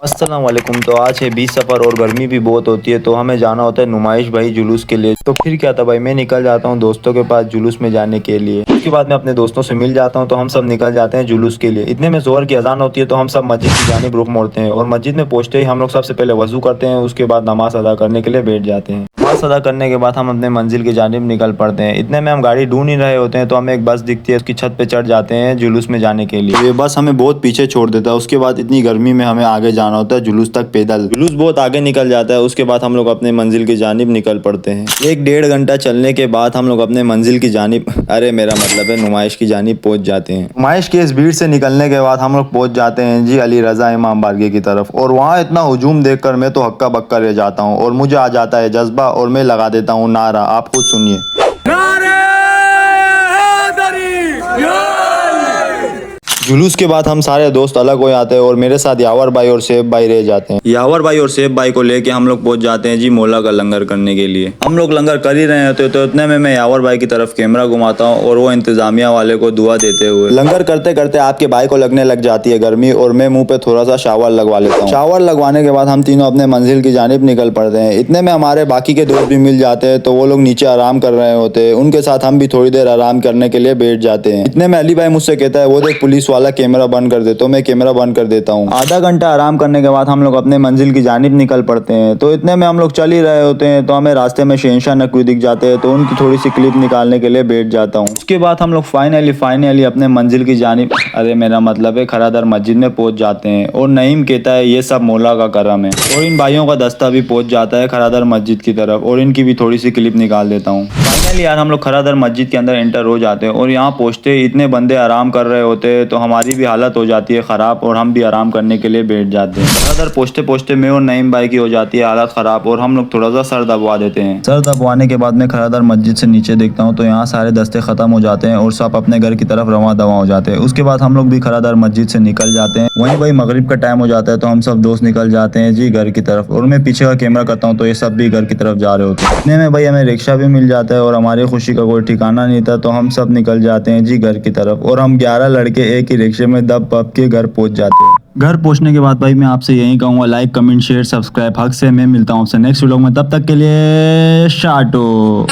अस्सलाम वालेकुम। तो आज है 20 सफ़र और गर्मी भी बहुत होती है, तो हमें जाना होता है नुमाइश भाई जुलूस के लिए। तो फिर क्या था भाई, मैं निकल जाता हूँ दोस्तों के पास जुलूस में जाने के लिए। उसके बाद मैं अपने दोस्तों से मिल जाता हूँ, तो हम सब निकल जाते हैं जुलूस के लिए। इतने में ज़ोहर की अजान होती है, तो हम सब मस्जिद की जानिब रुख मोड़ते हैं और मस्जिद में पहुँचते ही हम लोग सबसे पहले वज़ू करते हैं। उसके बाद नमाज अदा करने के लिए बैठ जाते हैं। नमाज अदा करने के बाद हम अपने मंजिल की जानिब निकल पड़ते हैं। इतने में हम गाड़ी ढूंढ ही रहे होते हैं, तो हमें एक बस दिखती है, उसकी छत पे चढ़ जाते हैं जुलूस में जाने के लिए। ये बस हमें बहुत पीछे छोड़ देता है। उसके बाद इतनी गर्मी में हमें आगे जाना होता है जुलूस तक पैदल। जुलूस बहुत आगे निकल जाता है। उसके बाद हम लोग अपने मंजिल की जानिब निकल पड़ते हैं। एक डेढ़ घंटा चलने के बाद हम लोग अपने मंजिल की जानिब, अरे मेरा मतलब है नुमाइश की जानिब पहुंच जाते हैं। नुमाइश की इस भीड़ से निकलने के बाद हम लोग पहुंच जाते हैं जी अली रजा इमाम बारगाह की तरफ। और वहाँ इतना हुजूम देखकर मैं तो हक्का बक्का रह जाता हूँ और मुझे आ जाता है जज्बा और मैं लगा देता हूँ नारा। आप खुद सुनिए। जुलूस के बाद हम सारे दोस्त अलग हो जाते हैं और मेरे साथ यावर भाई और सेब भाई रह जाते हैं। यावर भाई और सेब भाई को लेके हम लोग पहुंच जाते हैं जी मौला का लंगर करने के लिए। हम लोग लंगर कर ही रहे होते हैं, तो इतने में मैं यावर भाई की तरफ कैमरा घुमाता हूं और वो इंतजामिया वाले को दुआ देते हुए, लंगर करते करते आपके भाई को लगने लग जाती है गर्मी और मैं मुंह पे थोड़ा सा शावर लगवा लेता हूँ। शावर लगवाने के बाद हम तीनों अपने मंजिल की जानिब निकल पड़ते हैं। इतने में हमारे बाकी के दोस्त भी मिल जाते हैं, तो वो लोग नीचे आराम कर रहे होते हैं। उनके साथ हम भी थोड़ी देर आराम करने के लिए बैठ जाते हैं। इतने में अली भाई मुझसे कहता है वो देख पुलिस वाला कैमरा बंद कर दे, तो मैं कैमरा बंद कर देता हूँ। आधा घंटा आराम करने के बाद हम लोग अपने मंजिल की जानिब निकल पड़ते हैं। तो इतने में हम लोग चल ही रहे होते हैं, तो हमें रास्ते में शहंशाह नकवी दिख जाते हैं, तो उनकी थोड़ी सी क्लिप निकालने के लिए बैठ जाता हूँ। उसके बाद हम लोग फाइनली अपने मंजिल की जानिब, अरे मेरा मतलब है खरादर मस्जिद में पहुंच जाते हैं। और नईम कहता है ये सब मौला का करम है। और इन भाइयों का दस्ता भी पहुंच जाता है खरादर मस्जिद की तरफ और इनकी भी थोड़ी सी क्लिप निकाल देता हूँ। फाइनली यार हम लोग खरादर मस्जिद के अंदर एंटर हो जाते हैं और यहाँ पहुंचते ही इतने बंदे आराम कर रहे होते हैं, तो हमारी भी हालत हो जाती है खराब और हम भी आराम करने के लिए बैठ जाते हैं। खरादर पहुंचते पहुंचते मैं और नईम भाई की हो जाती है हालत खराब और हम लोग थोड़ा सा सर दबवा देते हैं। सर दबवाने के बाद मैं खरादर मस्जिद से नीचे देखता हूँ, तो यहाँ सारे दस्ते खत्म हो जाते हैं और सब अपने घर की तरफ रवां दवा हो जाते हैं। उसके बाद हम लोग भी खरादर मस्जिद से निकल जाते हैं। वहीं भाई मगरिब का टाइम हो जाता है, तो हम सब दोस्त निकल जाते हैं जी घर की तरफ। और मैं पीछे का कैमरा करता हूँ, तो ये सब भी घर की तरफ जा रहे होते हैं। इतने में भाई हमें रिक्शा भी मिल जाता है और हमारी खुशी का कोई ठिकाना नहीं था, तो हम सब निकल जाते हैं जी घर की तरफ। और हम 11 लड़के एक ही रिक्शे में दब पब के घर पहुंच जाते हैं। घर पहुंचने के बाद भाई मैं आपसे यही कहूँगा, लाइक कमेंट शेयर सब्सक्राइब हक से। मैं मिलता हूँ आपसे नेक्स्ट व्लॉग में, तब तक के लिए शाटो।